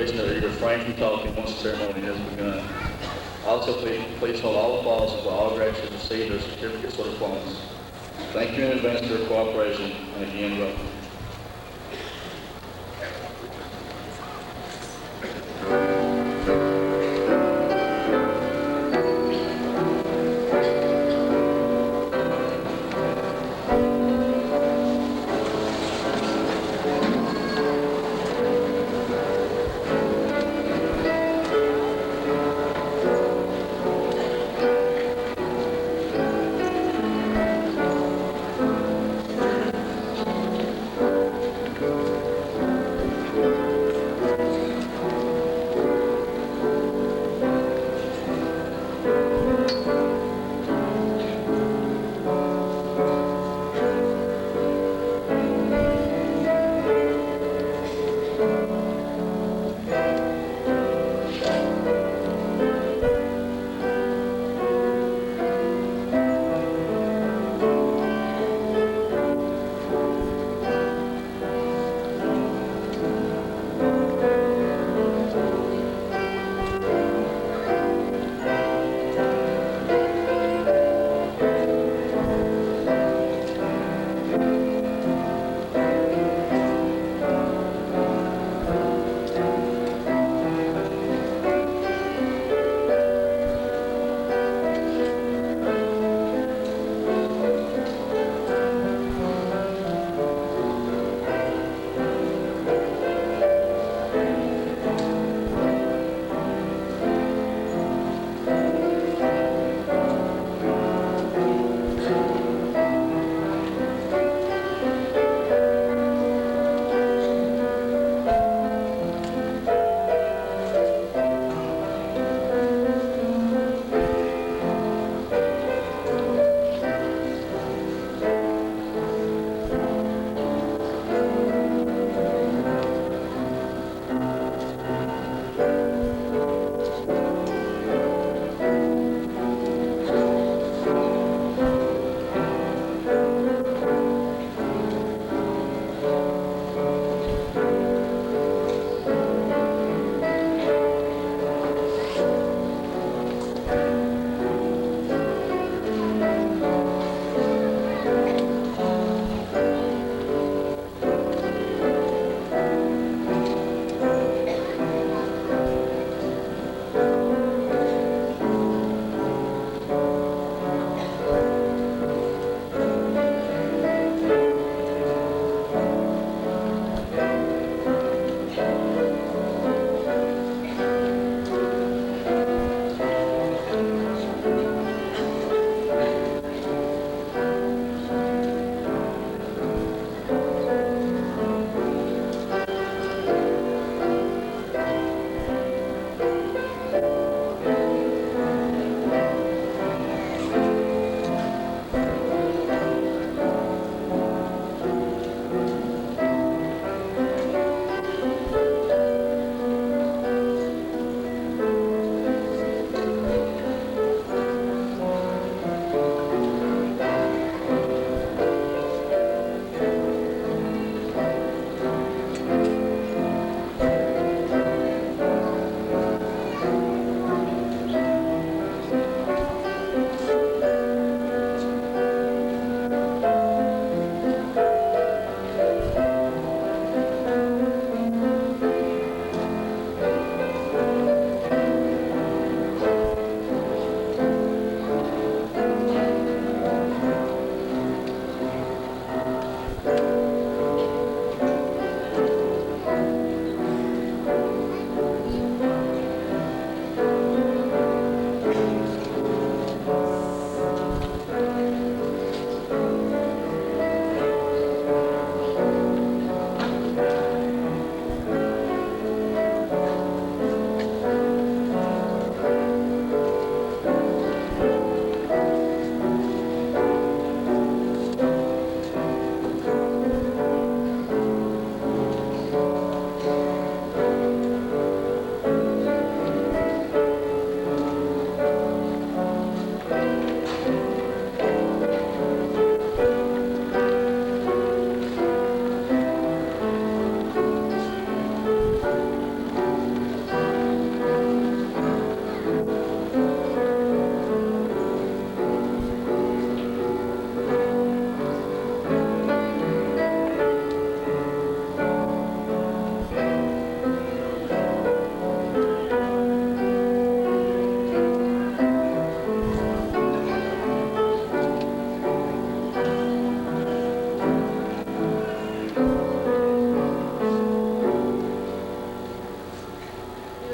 congregation that you refrain from talking once the ceremony has begun. Also, please hold all applause until all graduates receive their certificates or diplomas. Thank you in advance for your cooperation, and again, welcome.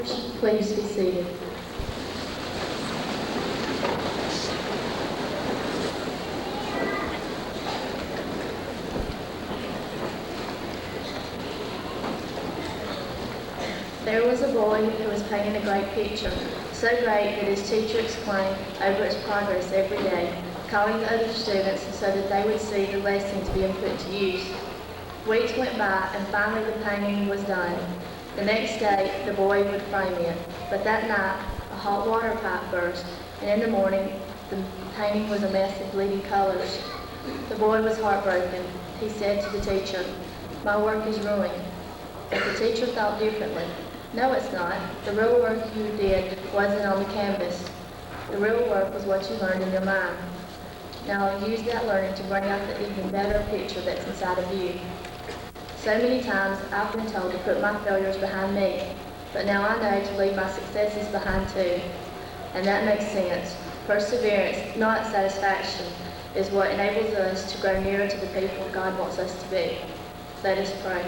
Please be seated. There was a boy who was painting a great picture, so great that his teacher exclaimed over its progress every day, calling the other students so that they would see the lessons being put to use. Weeks went by and finally the painting was done. The next day the boy would frame it, but that night a hot water pipe burst, and in the morning the painting was a mess of bleeding colors. The boy was heartbroken. He said to the teacher, "My work is ruined." But the teacher thought differently. "No, it's not. The real work you did wasn't on the canvas. The real work was what you learned in your mind. Now use that learning to bring out the even better picture that's inside of you." So many times I've been told to put my failures behind me, but now I know to leave my successes behind too. And that makes sense. Perseverance, not satisfaction, is what enables us to grow nearer to the people God wants us to be. Let us pray.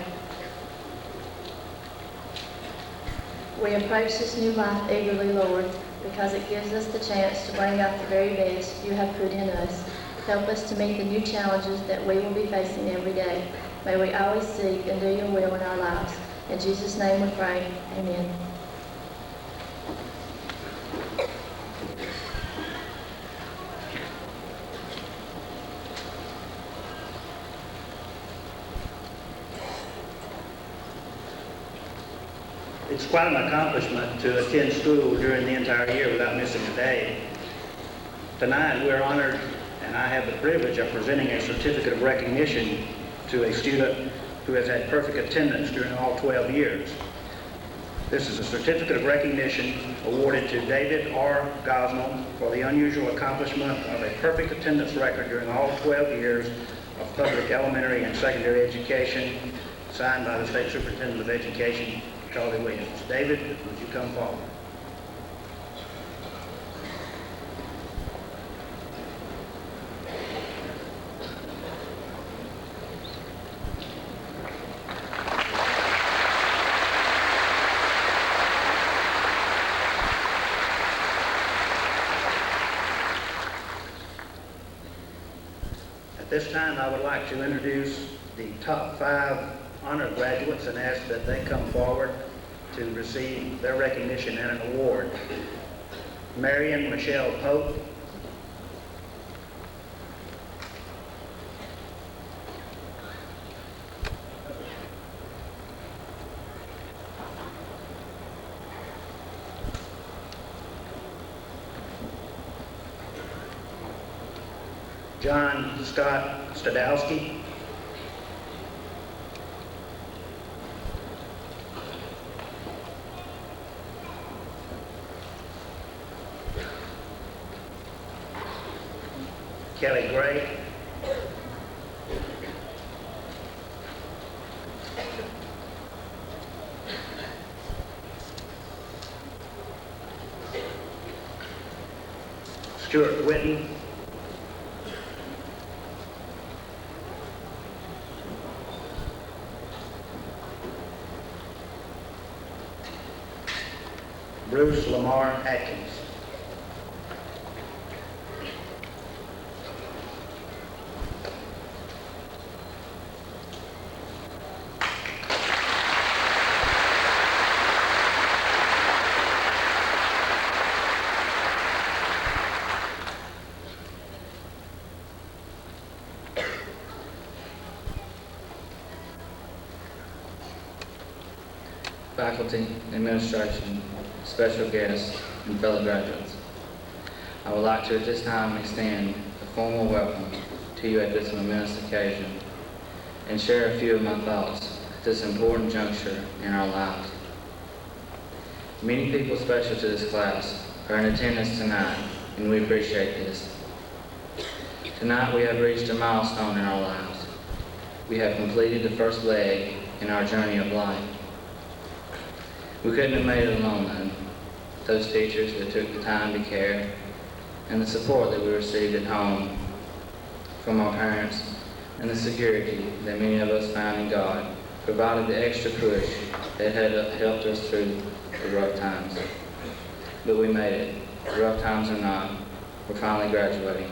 We approach this new life eagerly, Lord, because it gives us the chance to bring out the very best you have put in us. Help us to meet the new challenges that we will be facing every day. May we always seek and do your will in our lives. In Jesus' name we pray. Amen. It's quite an accomplishment to attend school during the entire year without missing a day. Tonight we're honored, and I have the privilege of presenting a certificate of recognition to a student who has had perfect attendance during all 12 years. This is a certificate of recognition awarded to David R. Gosnell for the unusual accomplishment of a perfect attendance record during all 12 years of public elementary and secondary education, signed by the State Superintendent of Education, Charlie Williams. David, would you come forward? At this time, I would like to introduce the top 5 honor graduates and ask that they come forward to receive their recognition and an award. Marion Michelle Pope. John Scott Stadowski. Kelly Gray. Stuart Whitten. Bruce Lamar Atkins. Faculty, administration, special guests, and fellow graduates. I would like to at this time extend a formal welcome to you at this momentous occasion and share a few of my thoughts at this important juncture in our lives. Many people special to this class are in attendance tonight, and we appreciate this. Tonight we have reached a milestone in our lives. We have completed the first leg in our journey of life. We couldn't have made it alone then. Those teachers that took the time to care, and the support that we received at home from our parents, and the security that many of us found in God provided the extra push that had helped us through the rough times. But we made it. Rough times or not, we're finally graduating.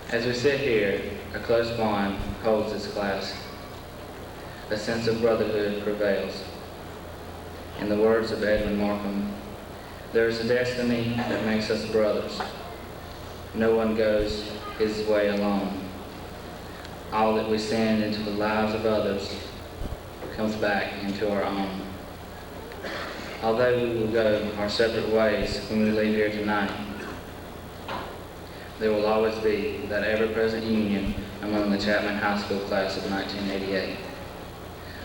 As we sit here, a close bond holds this class. A sense of brotherhood prevails. In the words of Edmund Markham, there is a destiny that makes us brothers. No one goes his way alone. All that we send into the lives of others comes back into our own. Although we will go our separate ways when we leave here tonight, there will always be that ever-present union among the Chapman High School class of 1988.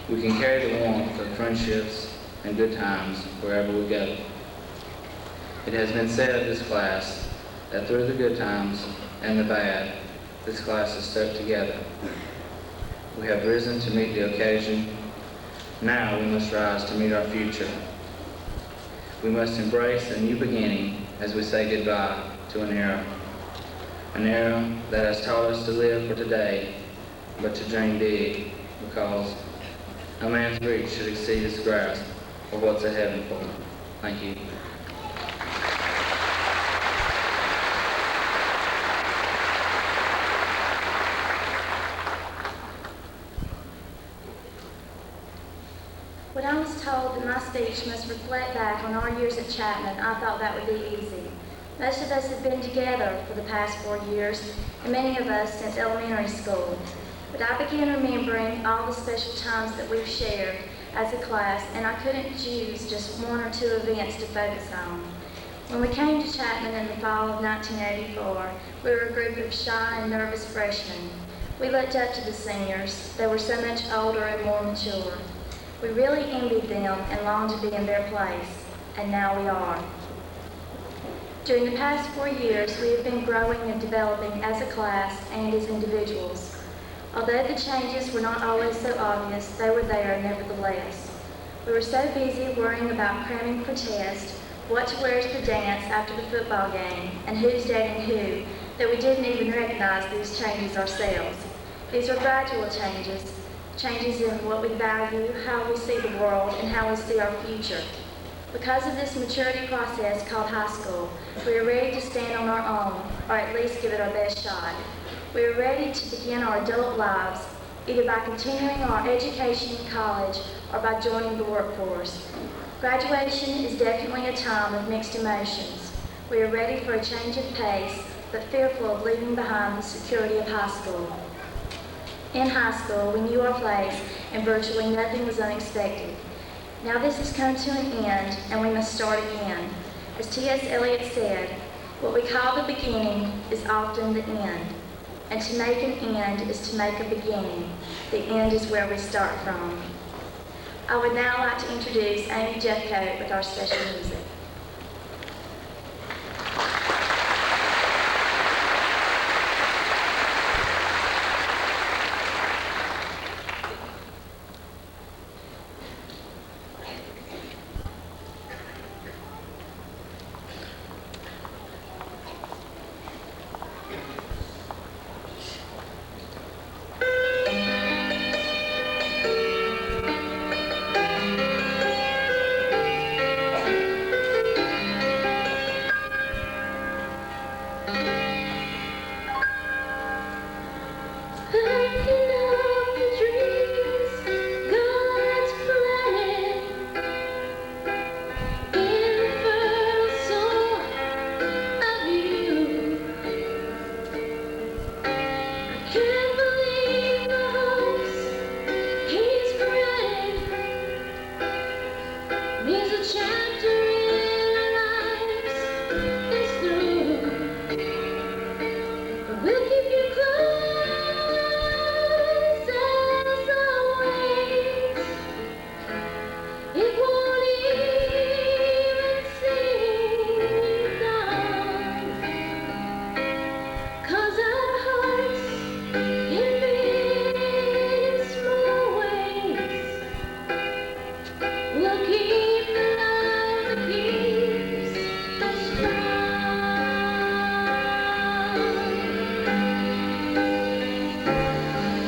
We can carry the warmth of friendships and good times wherever we go. It has been said of this class that through the good times and the bad, this class has stuck together. We have risen to meet the occasion. Now we must rise to meet our future. We must embrace a new beginning as we say goodbye to an era that has taught us to live for today, but to dream big, because a man's reach should exceed his grasp of what's ahead and for. Thank you. When I was told that my speech must reflect back on our years at Chapman, I thought that would be easy. Most of us have been together for the past 4 years, and many of us since elementary school. But I began remembering all the special times that we've shared as a class, and I couldn't choose just 1 or 2 events to focus on. When we came to Chapman in the fall of 1984, we were a group of shy and nervous freshmen. We looked up to the seniors. They were so much older and more mature. We really envied them and longed to be in their place, and now we are. During the past 4 years, we have been growing and developing as a class and as individuals. Although the changes were not always so obvious, they were there nevertheless. We were so busy worrying about cramming for test, what to wear to the dance after the football game, and who's dating who, that we didn't even recognize these changes ourselves. These are gradual changes, changes in what we value, how we see the world, and how we see our future. Because of this maturity process called high school, we are ready to stand on our own, or at least give it our best shot. We are ready to begin our adult lives, either by continuing our education in college or by joining the workforce. Graduation is definitely a time of mixed emotions. We are ready for a change of pace, but fearful of leaving behind the security of high school. In high school, we knew our place, and virtually nothing was unexpected. Now this has come to an end, and we must start again. As T.S. Eliot said, what we call the beginning is often the end. And to make an end is to make a beginning. The end is where we start from. I would now like to introduce Amy Jeffcoat with our special music. Friends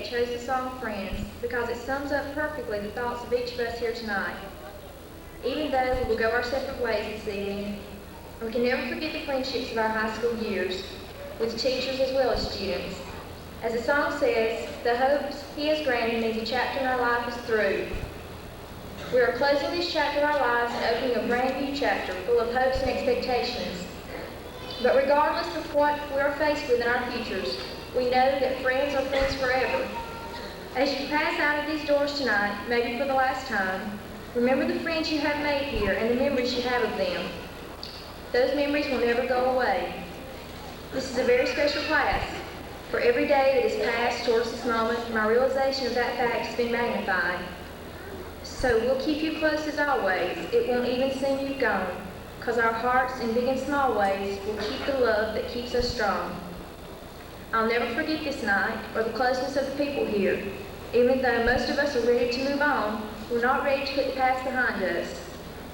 Beck chose the song Friends because it sums up perfectly the thoughts of each of us here tonight. Even though we will go our separate ways this evening, we can never forget the friendships of our high school years, with teachers as well as students. As the song says, the hopes He has granted means a chapter in our life is through. We are closing this chapter of our lives and opening a brand new chapter full of hopes and expectations. But regardless of what we are faced with in our futures, we know that friends are friends forever. As you pass out of these doors tonight, maybe for the last time, remember the friends you have made here and the memories you have of them. Those memories will never go away. This is a very special class. For every day that has passed towards this moment, my realization of that fact has been magnified. So we'll keep you close as always. It won't even seem you've gone, because our hearts in big and small ways will keep the love that keeps us strong. I'll never forget this night or the closeness of the people here. Even though most of us are ready to move on, we're not ready to put the past behind us.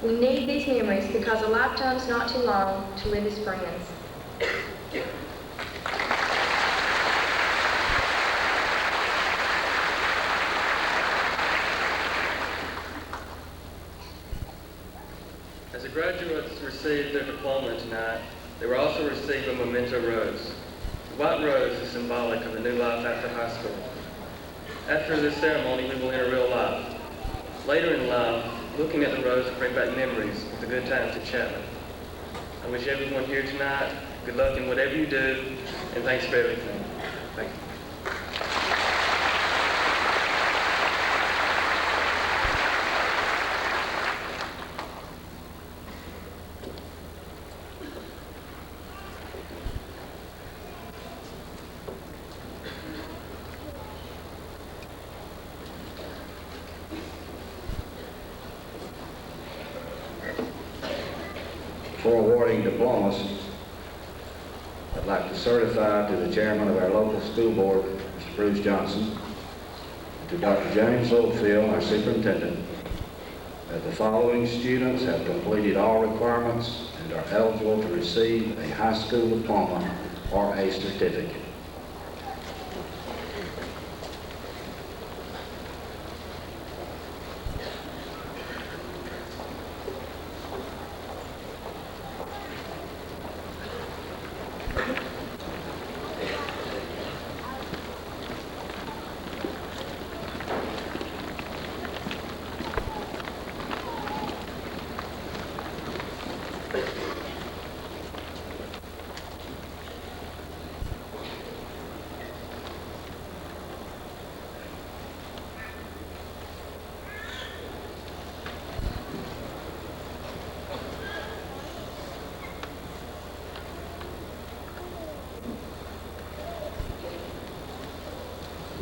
We need these memories because a lifetime's not too long to live as friends. As the graduates received their diploma tonight, they will also receive a memento rose. The white rose is symbolic of the new life after high school. After this ceremony, we will enter real life. Later in life, looking at the rose will bring back memories of the good times at Chapman. I wish everyone here tonight good luck in whatever you do, and thanks for everything. Thank you. For awarding diplomas, I'd like to certify to the chairman of our local school board, Mr. Bruce Johnson, and to Dr. James Oldfield, our superintendent, that the following students have completed all requirements and are eligible to receive a high school diploma or a certificate.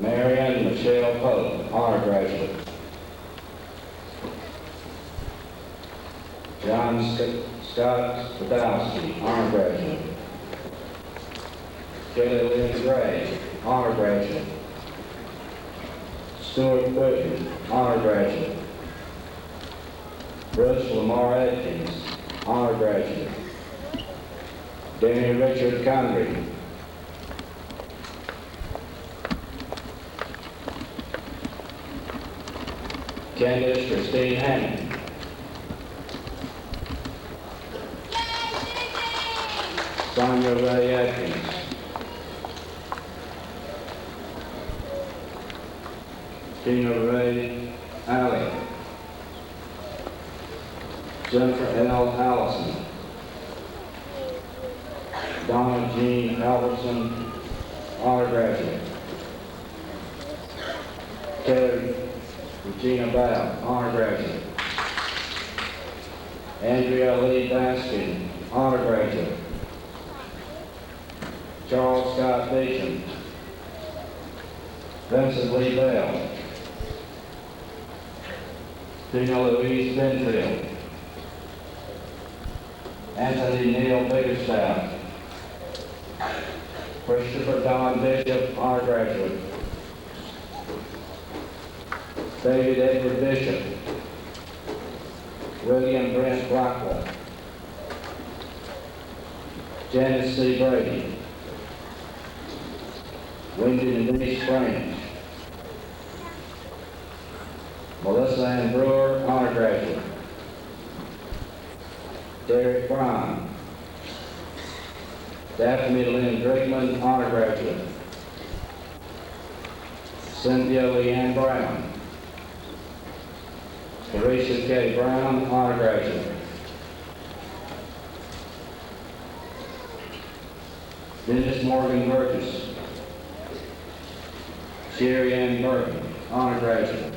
Marianne Michelle Pope, honor graduate. John Scott Podolsky, honor graduate. Kelly Lynn Gray, honor graduate. Stuart Whitman, honor graduate. Bruce Lamar Atkins, honor graduate. Danny Richard Conry, Candace Christine Hammond, Sonia Ray Atkins, Tina Ray Alley, Jennifer L. Allison, Donna Jean Albertson, honor graduate. Terry Regina Bow, honor graduate. Andrea Lee Baskin, honor graduate. Charles Scott Beecham, Vincent Lee Bell, Tina Louise Benfield, Anthony Neil Biggerstaff, Christopher Don Bishop, honor graduate. David Edward Bishop, William Brent Blackwell, Janice C. Brady, Wendy Denise French, Suzanne Brewer, honor graduate. Derek Brown. Daphne Lynn Drigman, honor graduate. Cynthia Leanne Brown. Teresa K. Brown, honor graduate. Dennis Morgan Burgess. Sherry Ann Burton, honor graduate.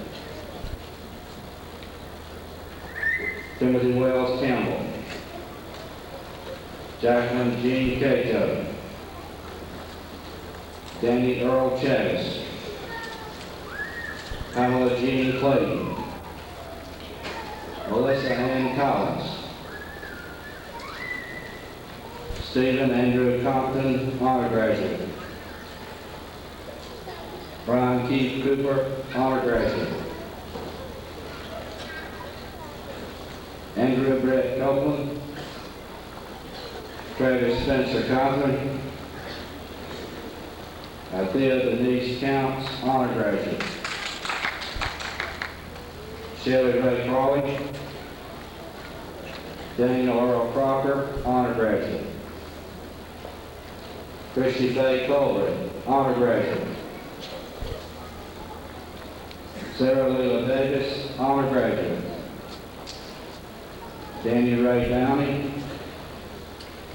Timothy Wells Campbell. Jacqueline Jean Cato. Danny Earl Chavis. Pamela Jean Clayton. Melissa Ann Collins. Stephen Andrew Compton, honor graduate. Brian Keith Cooper, honor graduate. Andrew Brett Copeland. Travis Spencer Cochran. Althea Denise Counts, honor graduate. Shelley Ray Crawley. Daniel Earl Crocker, honor graduate. Christy Faye Colbert, honor graduate. Sarah Lila Davis, honor graduate. Danny Ray Downey.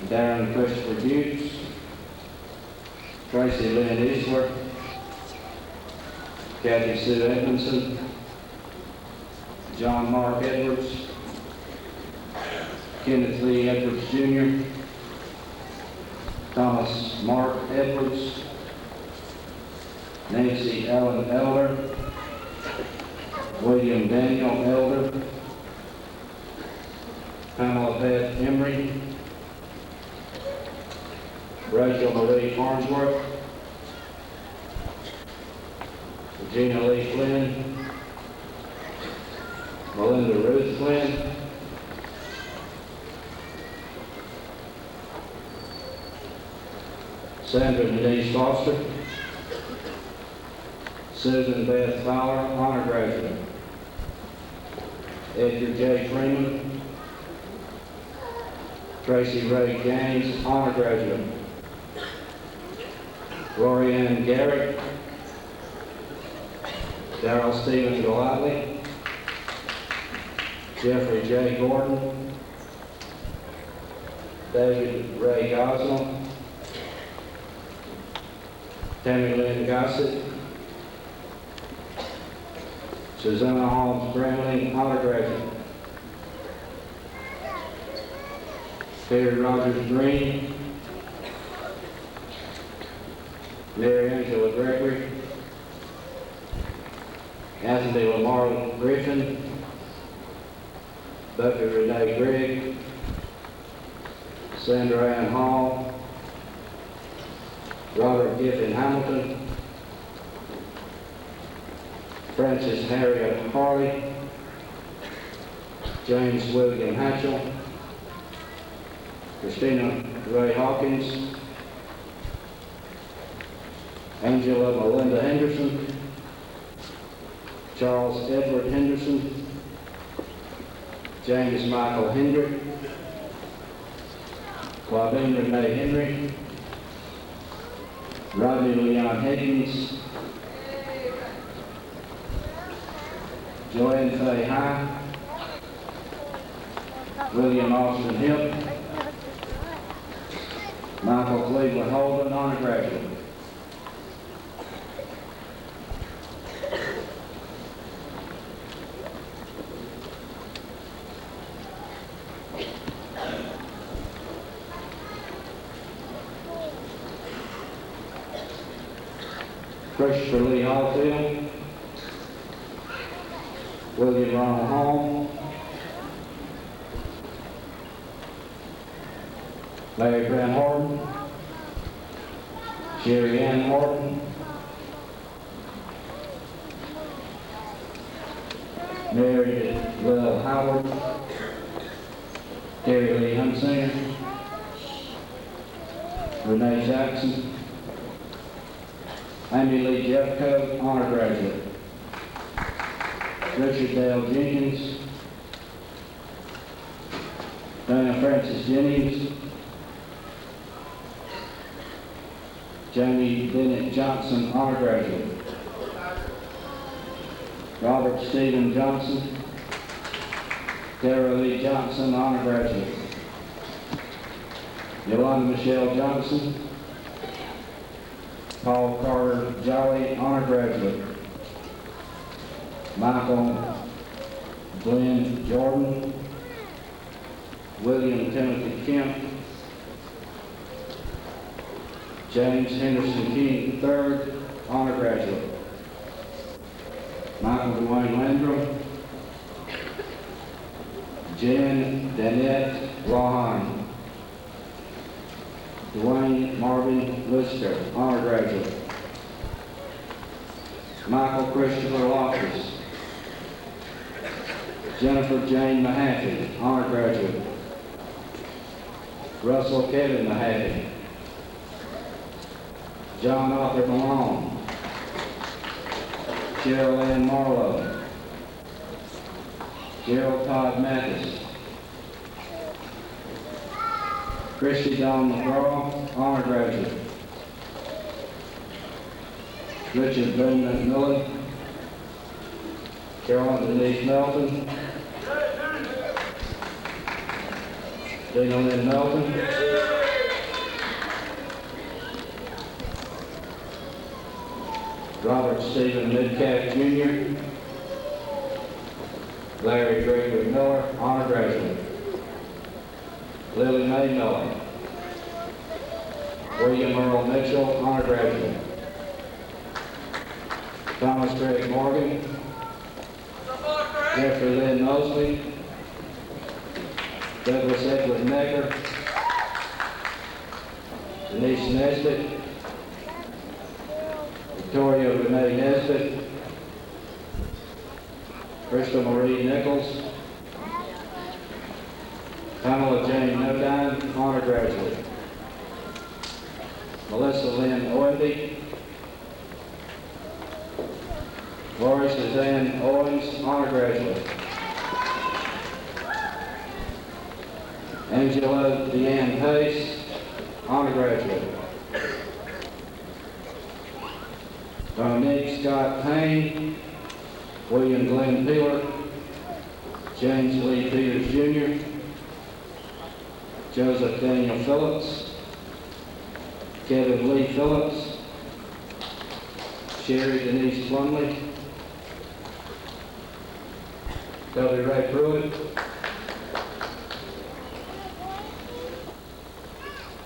Darren Christopher Butts. Tracy Lynn Eastler. Kathy Sue Edmondson. John Mark Edwards. Kenneth Lee Edwards Jr. Thomas Mark Edwards. Nancy Ellen Elder. William Daniel Elder. Pamela Beth Emery. Rachel Marie Farnsworth. Regina Lee Flynn. Melinda Ruth Flynn. Sandra Denise Foster. Susan Beth Fowler, honor graduate. Edgar J. Freeman. Tracy Ray James, honor graduate. Lori Ann Garrett. Darrell Stephen Golightly. Jeffrey J. Gordon. David Ray Gosnell. Tammy Lynn Gossett. Susanna Holmes Bramley, honor graduate. Terry Rogers Green. Mary Angela Gregory. Anthony Lamar Griffin. Bucky Renee Gregg. Sandra Ann Hall. Robert Giffen Hamilton. Francis Harriet Harley. James William Hatchell. Christina Ray Hawkins. Angela Melinda Henderson. Charles Edward Henderson. James Michael Hendrick. Claudine Renee Henry. Rodney Leon Higgins. Joanne Faye High. William Austin Hill. Michael Cleveland Holden, honor graduate. Christopher Lee Hallfield. William Ronald Holm. Larry Grant Horton. Sherry Ann Horton. Mary Love Howard. Terry Lee Hunsinger. Renee Jackson. Amy Lee Jeffcoat, honor graduate. Richard Dale Jenkins, Dana Francis Jennings, Jamie Bennett Johnson, honor graduate. Robert Stephen Johnson, Tara Lee Johnson, honor graduate. Yolanda Michelle Johnson, Paul Carter Jolly, honor graduate. Michael Glenn Jordan, William Timothy Kemp, James Henderson King III, honor graduate. Michael Dwayne Landrum, Jan Lawhon, Dwayne Marvin Lister, honor graduate. Michael Christopher Loftus, Jennifer Jane Mahaffey, honor graduate. Russell Kevin Mahaffey, John Arthur Malone, Cheryl Ann Marlowe, Gerald Todd Mathis, Christy Dawn McGraw, honor graduate. Richard Boone McMillan, Carolyn Denise Melton, Dina Lynn Melton, Robert Stephen Midcalf Jr., Larry Gregory Miller, honor graduate. Lily Mae Miller, William Earl Mitchell, honor graduate. Thomas Craig Morgan, Jeffrey Lynn Mosley, Douglas Edward Necker, Denise Nesbitt, Victoria Renee Nesbitt, Crystal Marie Nichols, Pamela Jane Nodine, honor graduate. Melissa Lynn Owendy, Lori Suzanne Owens, honor graduate. Angela Deanne Pace, honor graduate. Dominique Scott Payne, William Glenn Peeler, James Lee Peters Jr., Joseph Daniel Phillips, Kevin Lee Phillips, Sherry Denise Plumley, Toby Ray Pruitt,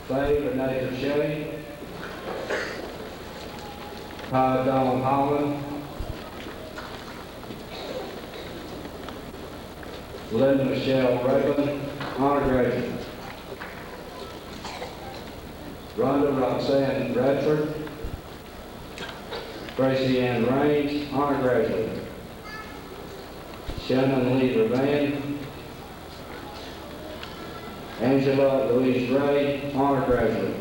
Faye Renee Shelley, Todd Donald Holland, Linda Michelle Rayburn, honor graduate. Rhonda Roxanne Bradford, Gracie Ann Raines, honor graduate. Shannon Lee Revan, Angela Louise Ray, honor graduate.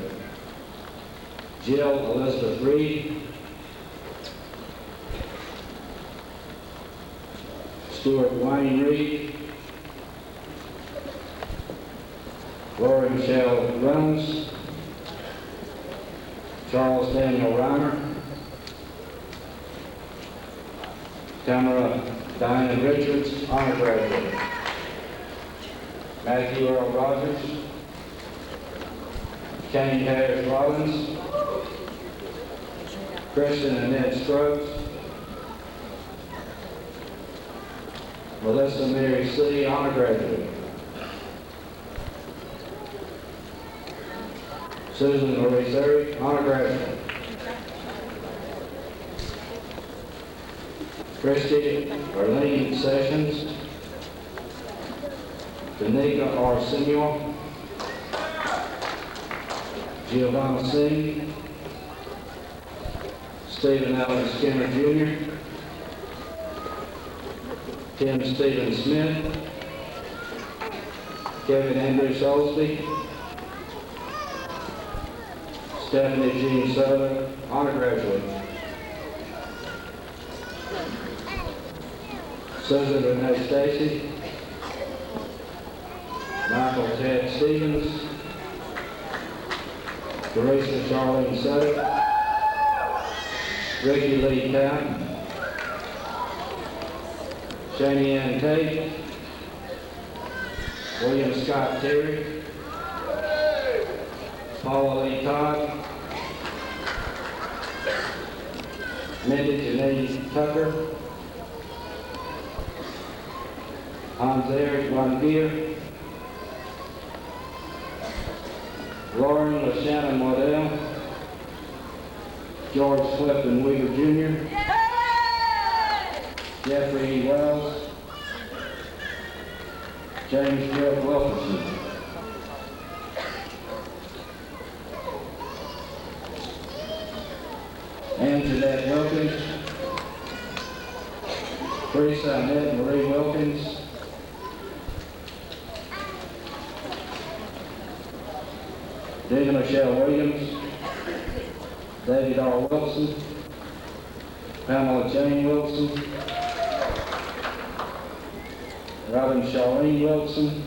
Jill Elizabeth Reed, Stuart Wayne Reed, Lori Michelle Reynolds, Charles Daniel Reimer, Tamara Diana Richards, honor graduate. Matthew Earl Rogers, Kane Harris Rollins, Kristen Annette Scruggs, Melissa Mary C., honor graduate. Susan Marie Surrey, honor graduate. Christy Arlene Sessions, Danica R. Senior, Giovanna Singh, Stephen Allen Skinner Jr., Tim Stephen Smith, Kevin Andrew Solsby, Stephanie Jean Souther, honor graduate. Susan Renee Stacy, Michael Ted Stevens, Teresa Charlene Sutter, Ricky Lee Patton, Shani Ann Tate, William Scott Terry, Paula Lee Todd, Mindy Janine Tucker, Hans Eric Von Gier, Lauren LaShannon Waddell, George Clifton Weaver Jr., Jeffrey E. Wells, James Jeff Wilkerson. Ann Jeanette Wilkins, Teresa Annette Marie Wilkins, Dina Michelle Williams, David R. Wilson, Pamela Jane Wilson, Robin Charlene Wilson,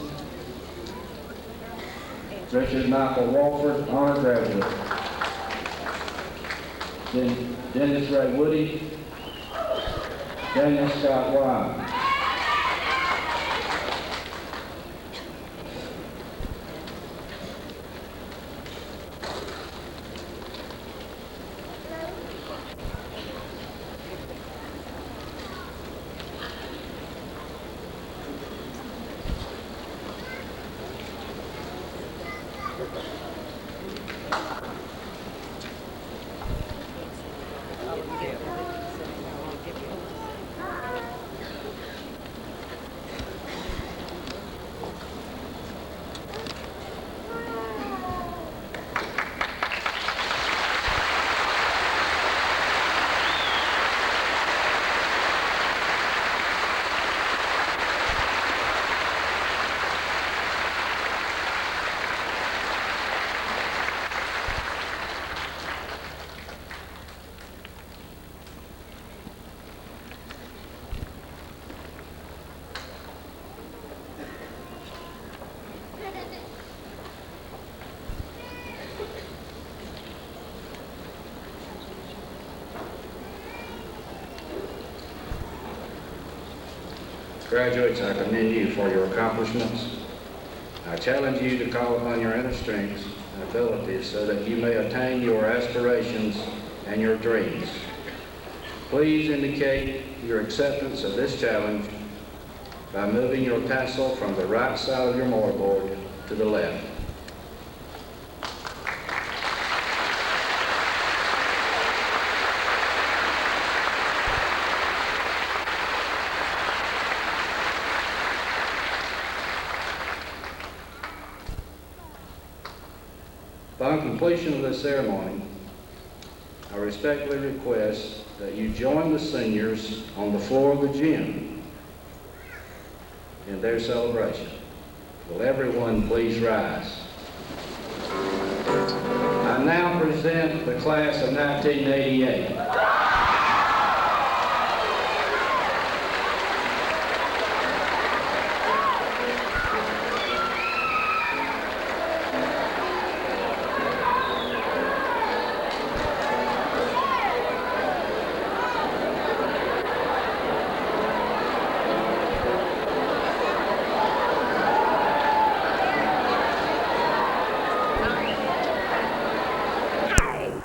Richard Michael Walford, honor graduate. Dennis Ray Woody, Daniel Scott White. Graduates, I commend you for your accomplishments. I challenge you to call upon your inner strengths and abilities so that you may attain your aspirations and your dreams. Please indicate your acceptance of this challenge by moving your pencil from the right side of your mortarboard to the left. Upon completion of this ceremony, I respectfully request that you join the seniors on the floor of the gym in their celebration. Will everyone please rise? I now present the class of 1988.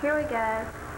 Here we go.